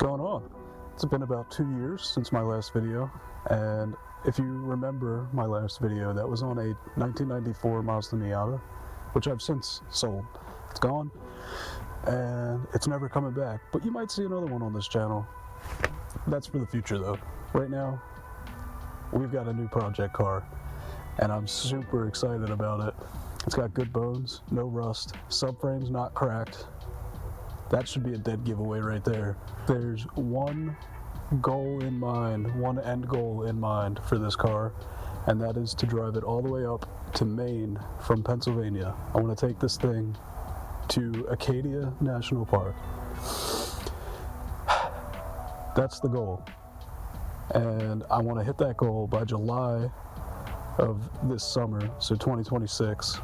going on? It's been about 2 years since my last video, and if you remember my last video, that was on a 1994 Mazda Miata, which I've since sold. It's gone, and it's never coming back, but you might see another one on this channel. That's for the future though. Right now, we've got a new project car, and I'm super excited about it. It's got good bones, no rust, subframe's not cracked. That should be a dead giveaway right there. There's one goal in mind, one end goal in mind for this car, and that is to drive it all the way up to Maine from Pennsylvania. I want to take this thing to Acadia National Park. That's the goal. And I want to hit that goal by July of this summer, so 2026,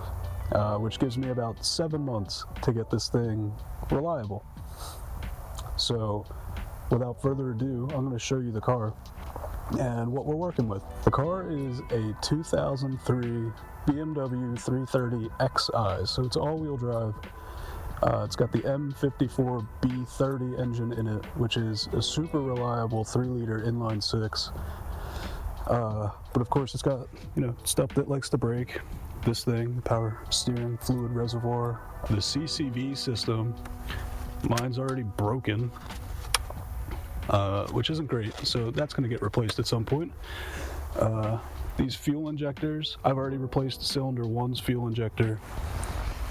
which gives me about 7 months to get this thing reliable. So without further ado, I'm going to show you the car and what we're working with. The car is a 2003 BMW 330 Xi, so it's all-wheel drive. It's got the M54 B30 engine in it, which is a super reliable 3-liter inline six. But of course it's got, stuff that likes to break. This thing, power steering fluid reservoir, the CCV system, mine's already broken, which isn't great, so that's going to get replaced at some point. These fuel injectors, I've already replaced cylinder 1's fuel injector,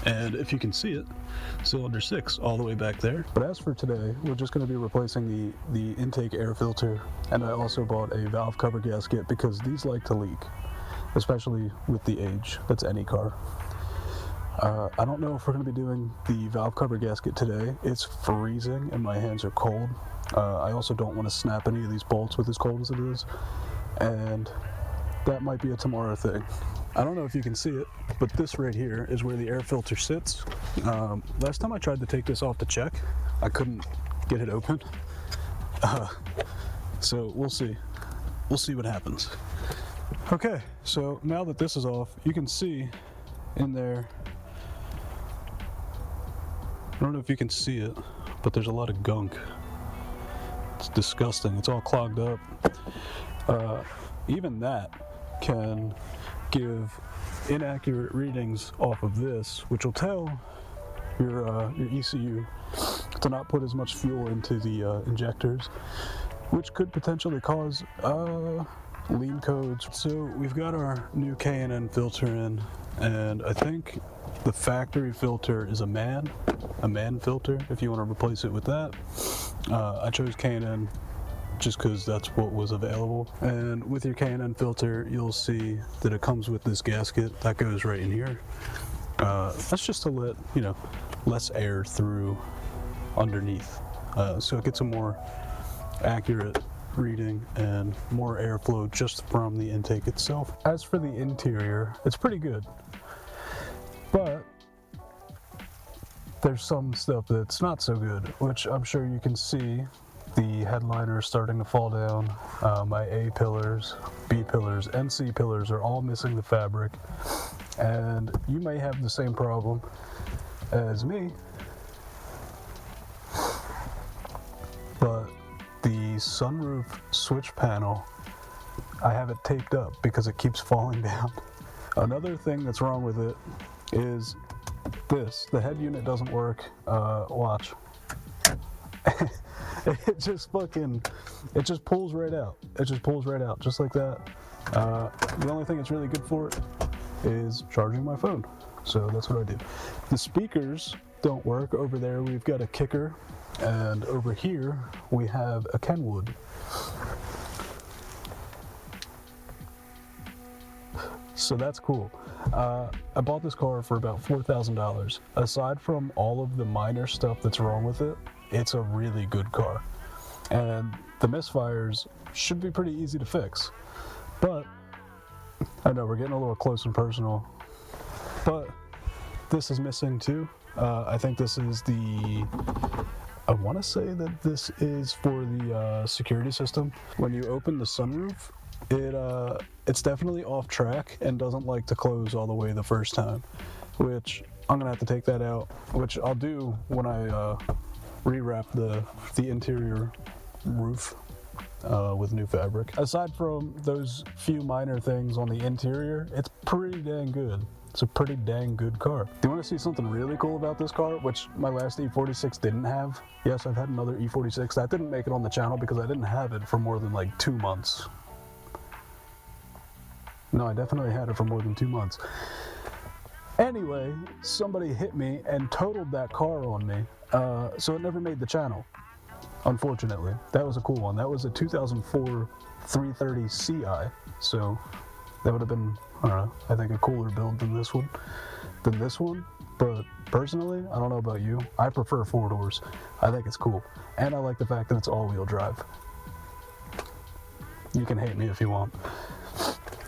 and if you can see it, cylinder 6 all the way back there. But as for today, we're just going to be replacing the intake air filter, and I also bought a valve cover gasket because these like to leak, especially with the age. That's any car. I don't know if we're going to be doing the valve cover gasket today. It's freezing and my hands are cold. I also don't want to snap any of these bolts with as cold as it is, and that might be a tomorrow thing. I don't know if you can see it, but this right here is where the air filter sits. Last time I tried to take this off to check, I couldn't get it open. So we'll see. We'll see what happens. Okay, so now that this is off, you can see in there, I don't know if you can see it, but there's a lot of gunk. It's disgusting. It's all clogged up. Even that can give inaccurate readings off of this, which will tell your ECU to not put as much fuel into the injectors, which could potentially cause lean codes. So we've got our new K&N filter in, and I think the factory filter is a man filter if you want to replace it with that. I chose K&N just because that's what was available. And with your K&N filter, you'll see that it comes with this gasket that goes right in here. That's just to let less air through underneath, so it gets a more accurate reading and more airflow just from the intake itself. As for the interior, it's pretty good, but there's some stuff that's not so good, which I'm sure you can see. The headliner is starting to fall down. My A pillars, B pillars, and C pillars are all missing the fabric, and you may have the same problem as me, but the sunroof switch panel, I have it taped up because it keeps falling down. Another thing that's wrong with it is this. The head unit doesn't work. Watch. It just pulls right out. It just pulls right out, just like that. The only thing it's really good for is charging my phone. So that's what I do. The speakers don't work. Over there we've got a kicker, and over here we have a Kenwood. So that's cool. I bought this car for about $4,000. Aside from all of the minor stuff that's wrong with it, it's a really good car. And the misfires should be pretty easy to fix. But, I know we're getting a little close and personal, but this is missing too. I think this is I want to say that this is for the security system. When you open the sunroof, it's definitely off track and doesn't like to close all the way the first time, which I'm gonna have to take that out, which I'll do when I rewrap the interior roof with new fabric. Aside from those few minor things on the interior, it's pretty dang good. It's a pretty dang good car. Do you want to see something really cool about this car, which my last E46 didn't have? Yes, I've had another E46. That didn't make it on the channel because I didn't have it for more than like 2 months. No, I definitely had it for more than 2 months. Anyway, somebody hit me and totaled that car on me, so it never made the channel, unfortunately. That was a cool one. That was a 2004 330 Ci, so that would have been, I don't know, I think a cooler build than this one. But personally, I don't know about you, I prefer 4 doors. I think it's cool, and I like the fact that it's all-wheel drive. You can hate me if you want.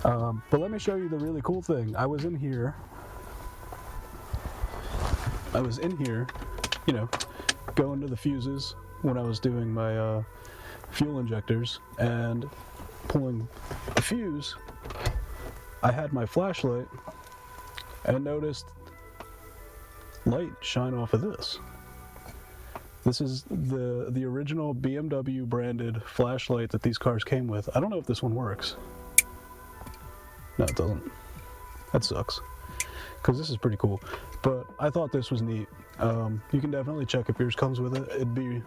But let me show you the really cool thing. I was in here, you know, going to the fuses when I was doing my fuel injectors and pulling a fuse. I had my flashlight and noticed light shine off of this. This is the original BMW branded flashlight that these cars came with. I don't know if this one works. No, it doesn't. That sucks, because this is pretty cool. But I thought this was neat. You can definitely check if yours comes with it. It'd be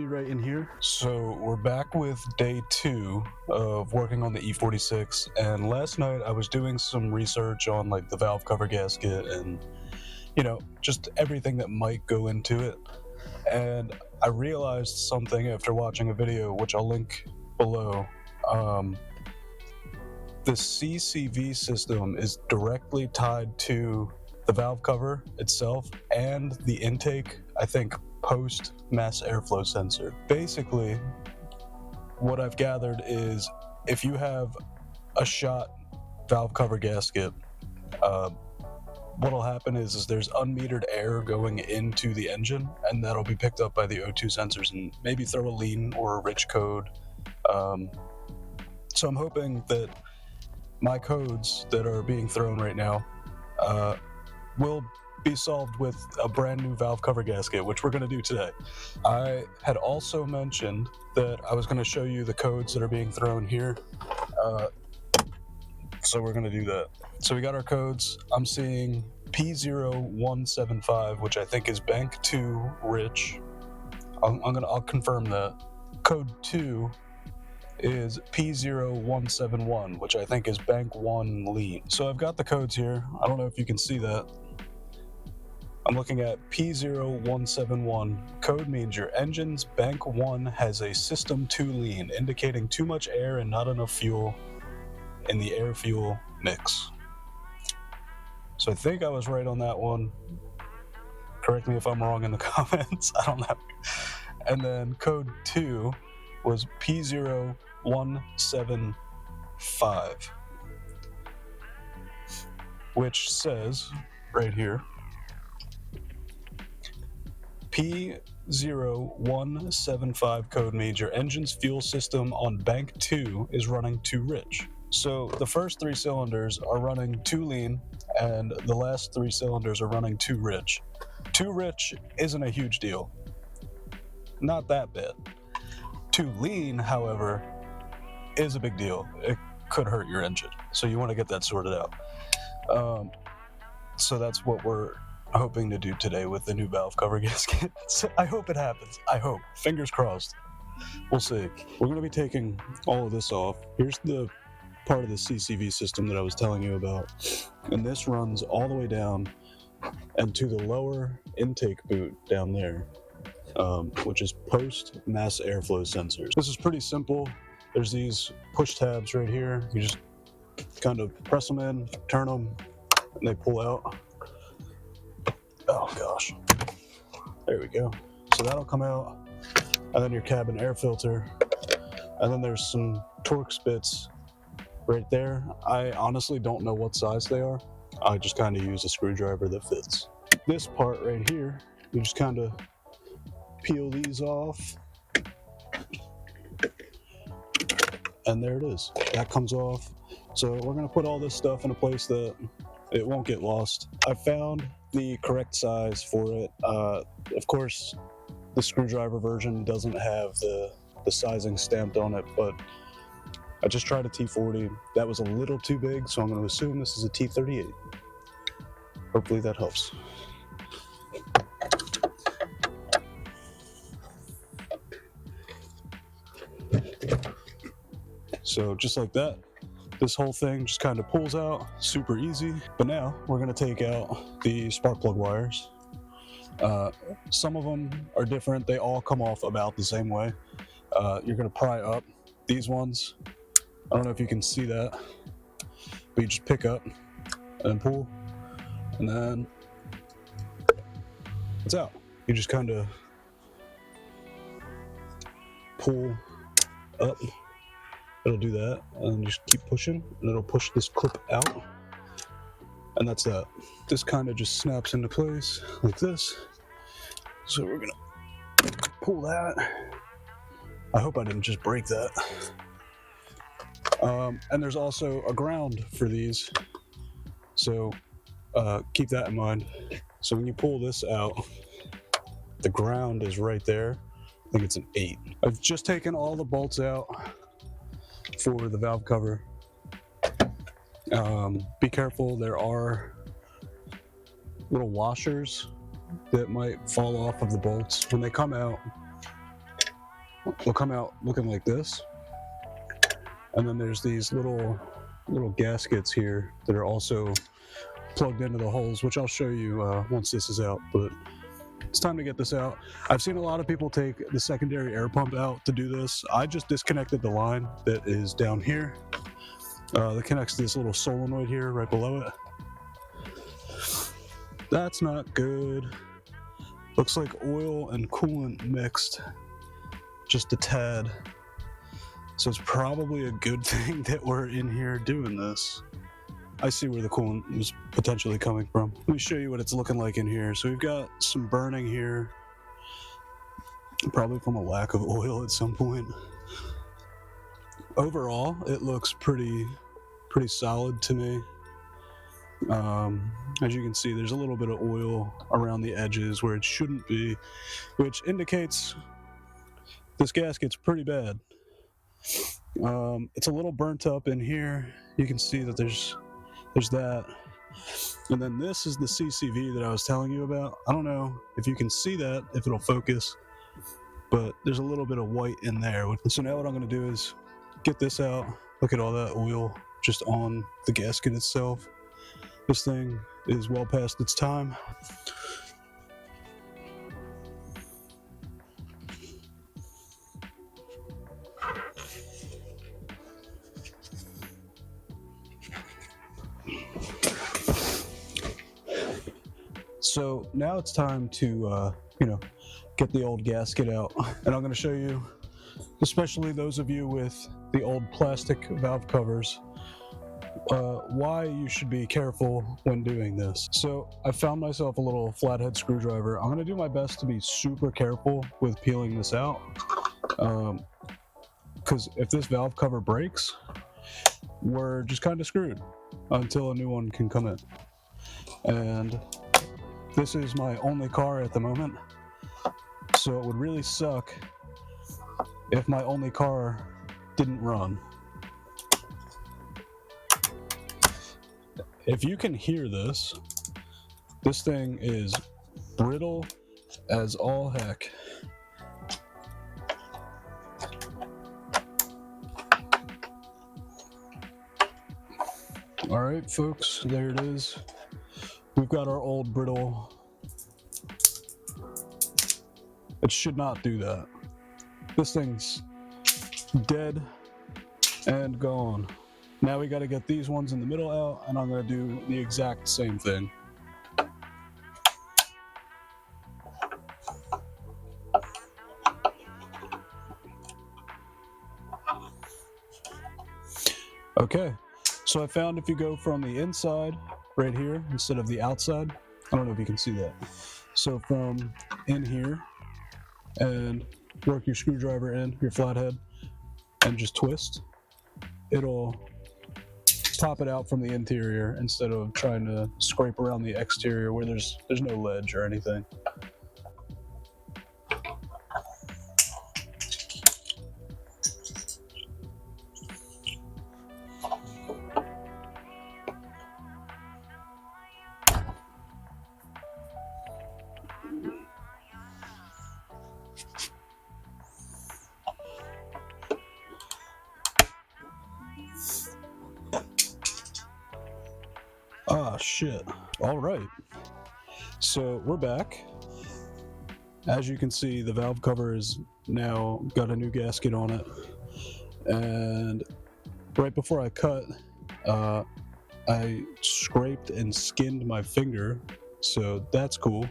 right in here. So we're back with day 2 of working on the E46, and last night I was doing some research on like the valve cover gasket and, you know, just everything that might go into it. And I realized something after watching a video, which I'll link below. The CCV system is directly tied to the valve cover itself and the intake, I think, post mass airflow sensor. Basically, what I've gathered is if you have a shot valve cover gasket, what'll happen is there's unmetered air going into the engine, and that'll be picked up by the O2 sensors and maybe throw a lean or a rich code. So I'm hoping that my codes that are being thrown right now will be solved with a brand new valve cover gasket, which we're going to do today. I had also mentioned that I was going to show you the codes that are being thrown here. So we're going to do that. So we got our codes. I'm seeing P0175, which I think is bank 2 rich. I'll confirm that. Code 2 is P0171, which I think is bank 1 lean. So I've got the codes here. I don't know if you can see that. I'm looking at P0171. Code means your engine's bank 1 has a system 2 lean, indicating too much air and not enough fuel in the air-fuel mix. So I think I was right on that one. Correct me if I'm wrong in the comments. I don't know. And then code 2 was P0175, which says right here, P0175 code means your engine's fuel system on bank 2 is running too rich. So the first 3 cylinders are running too lean, and the last 3 cylinders are running too rich. Too rich isn't a huge deal. Not that bad. Too lean, however, is a big deal. It could hurt your engine, so you want to get that sorted out. So that's what we're hoping to do today with the new valve cover gasket. So I hope it happens. I hope. Fingers crossed. We'll see. We're going to be taking all of this off. Here's the part of the CCV system that I was telling you about. And this runs all the way down and to the lower intake boot down there, which is post mass airflow sensors. This is pretty simple. There's these push tabs right here. You just kind of press them in, turn them, and they pull out. Oh gosh. There we go. So that'll come out, and then your cabin air filter, and then there's some torque spits right there. I honestly don't know what size they are. I just kind of use a screwdriver that fits. This part right here, you just kind of peel these off, and there it is. That comes off. So we're going to put all this stuff in a place that it won't get lost. I found the correct size for it. Of course, the screwdriver version doesn't have the sizing stamped on it, but I just tried a T40. That was a little too big, so I'm going to assume this is a T38. Hopefully that helps. So just like that, this whole thing just kind of pulls out, super easy. But now we're going to take out the spark plug wires. Some of them are different. They all come off about the same way. You're going to pry up these ones. I don't know if you can see that, but you just pick up and pull, and then it's out. You just kind of pull up. It'll do that, and just keep pushing, and it'll push this clip out, and that's that. This kind of just snaps into place like this. So we're gonna pull that. I hope I didn't just break that. And there's also a ground for these, so keep that in mind. So when you pull this out, the ground is right there. I think it's an 8. I've just taken all the bolts out for the valve cover. Be careful, there are little washers that might fall off of the bolts. When they come out, they'll come out looking like this. And then there's these little gaskets here that are also plugged into the holes, which I'll show you once this is out, but it's time to get this out. I've seen a lot of people take the secondary air pump out to do this. I just disconnected the line that is down here. That connects to this little solenoid here right below it. That's not good. Looks like oil and coolant mixed just a tad. So it's probably a good thing that we're in here doing this. I see where the coolant was potentially coming from. Let me show you what it's looking like in here. So we've got some burning here, probably from a lack of oil at some point. Overall, it looks pretty solid to me. As you can see, there's a little bit of oil around the edges where it shouldn't be, which indicates this gasket's pretty bad. It's a little burnt up in here. You can see that there's that. And then this is the CCV that I was telling you about. I don't know if you can see that, if it'll focus, but there's a little bit of white in there. So now what I'm going to do is get this out. Look at all that oil just on the gasket itself. This thing is well past its time. So now it's time to, get the old gasket out. And I'm going to show you, especially those of you with the old plastic valve covers, why you should be careful when doing this. So I found myself a little flathead screwdriver. I'm going to do my best to be super careful with peeling this out. Because if this valve cover breaks, we're just kind of screwed until a new one can come in. And this is my only car at the moment, so it would really suck if my only car didn't run. If you can hear this, this thing is brittle as all heck. All right, folks, there it is. We've got our old brittle. It should not do that. This thing's dead and gone. Now we got to get these ones in the middle out, and I'm going to do the exact same thing. Okay, so I found if you go from the inside right here instead of the outside, I don't know if you can see that. So from in here, and work your screwdriver in, your flathead, and just twist, it'll pop it out from the interior instead of trying to scrape around the exterior where there's no ledge or anything. shit. All right. So we're back. As you can see, the valve cover is now got a new gasket on it. And right before I cut, I scraped and skinned my finger. So that's cool.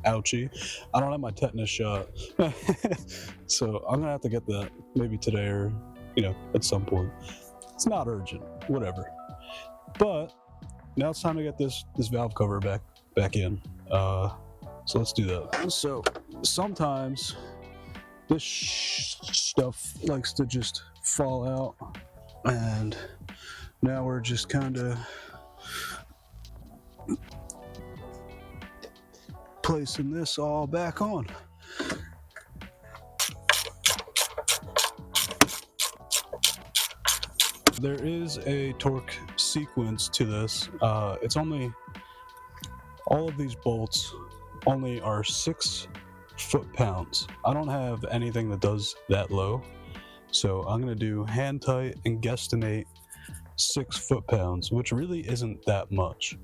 Ouchie. I don't have my tetanus shot. So I'm gonna have to get that maybe today or, at some point. It's not urgent, whatever. But now it's time to get this valve cover back in. So let's do that. So sometimes this stuff likes to just fall out, and now we're just kind of placing this all back on. There is a torque sequence to this. It's only, all of these bolts only are 6 foot-pounds. I don't have anything that does that low, so I'm gonna do hand tight and guesstimate 6 foot-pounds, which really isn't that much.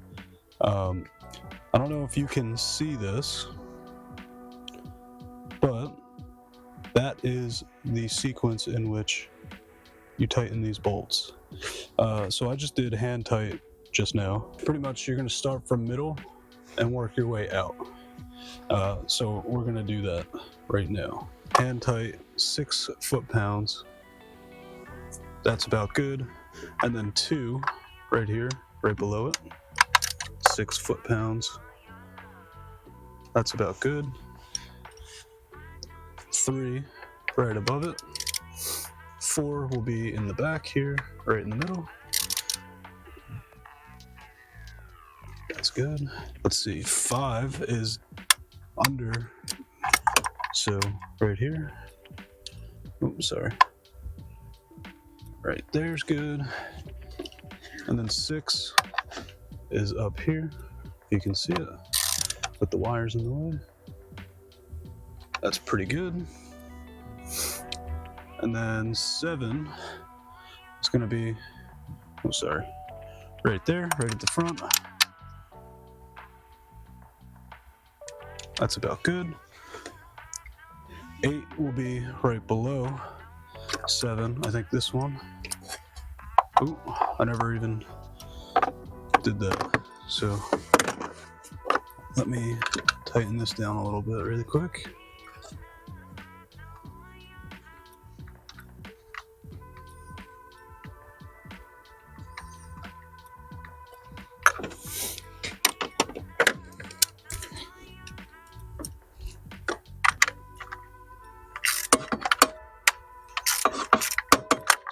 I don't know if you can see this, but that is the sequence in which you tighten these bolts. So I just did hand tight just now. Pretty much you're gonna start from middle and work your way out. So we're gonna do that right now. Hand tight, 6 foot-pounds. That's about good. And then 2 right here, right below it. 6 foot-pounds. That's about good. 3 right above it. 4 will be in the back here, right in the middle. That's good. Let's see, 5 is under, so right here. Oops, sorry. Right there's good. And then 6 is up here, if you can see it, with the wires in the way. That's pretty good. And then 7 is gonna be, right there, right at the front. That's about good. 8 will be right below 7, I think this one. Ooh, I never even did that. So let me tighten this down a little bit really quick.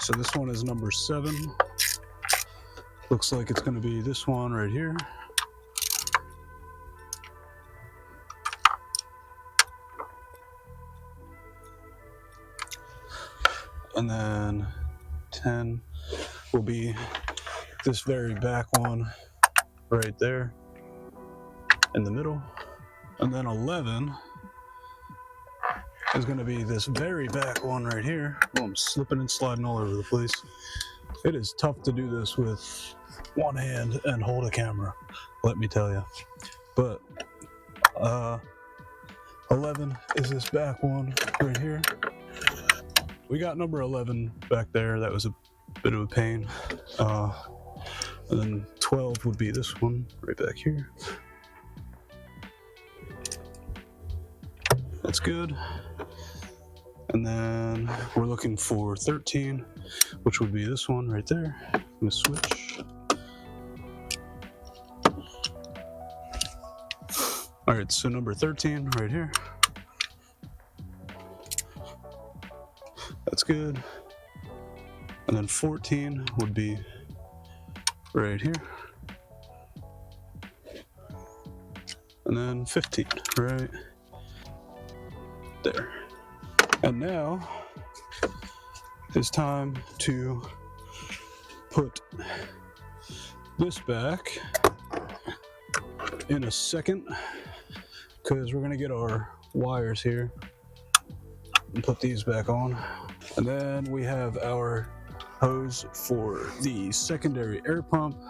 So this one is number 7. Looks like it's going to be this one right here. And then 10 will be this very back one right there in the middle. And then 11 is going to be this very back one right here. Oh, I'm slipping and sliding all over the place. It is tough to do this with one hand and hold a camera, let me tell you. But 11 is this back one right here. We got number 11 back there. That was a bit of a pain. And then 12 would be this one right back here. That's good. And then we're looking for 13, which would be this one right there. I'm gonna switch. All right, so number 13 right here. That's good. And then 14 would be right here. And then 15 right there. And now it's time to put this back in a second, because we're gonna get our wires here and put these back on. And then we have our hose for the secondary air pump.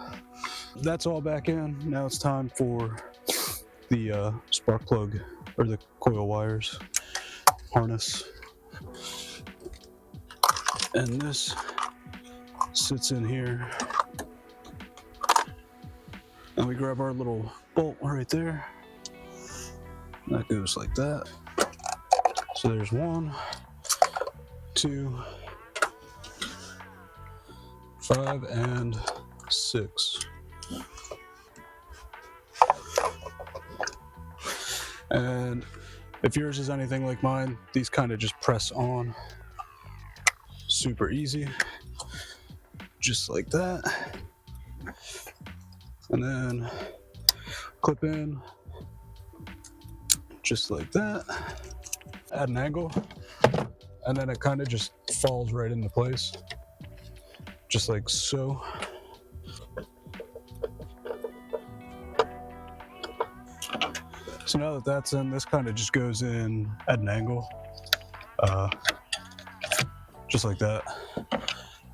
That's all back in. Now it's time for the spark plug or the coil wires harness. And this sits in here. And we grab our little bolt right there. That goes like that. So there's 1, 2, 5, and 6. And if yours is anything like mine, these kind of just press on. Super easy. Just like that. And then clip in. Just like that. Add an angle. And then it kind of just falls right into place. Just like so. So now that that's in, this kind of just goes in at an angle, just like that.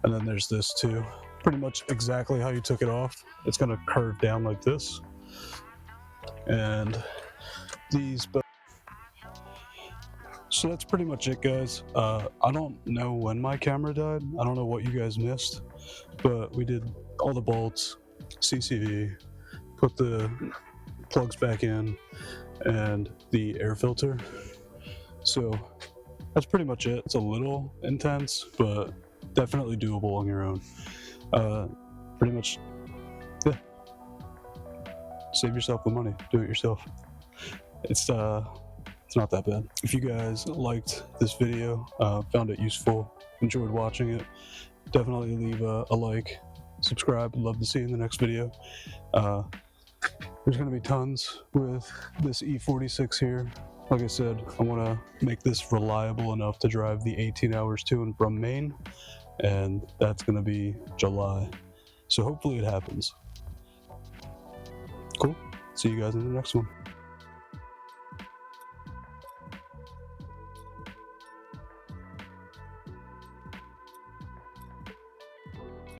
And then there's this too. Pretty much exactly how you took it off. It's gonna curve down like this. And these, so that's pretty much it, guys. I don't know when my camera died. I don't know what you guys missed, but we did all the bolts, CCV, put the plugs back in, and the air filter. So that's pretty much it. It's a little intense, but definitely doable on your own. Pretty much, yeah. Save yourself the money. Do it yourself. It's not that bad. If you guys liked this video, found it useful, enjoyed watching it, definitely leave a like, subscribe. I'd love to see you in the next video. There's going to be tons with this E46 here. Like I said, I want to make this reliable enough to drive the 18 hours to and from Maine, and that's going to be July. So hopefully it happens. Cool. See you guys in the next one.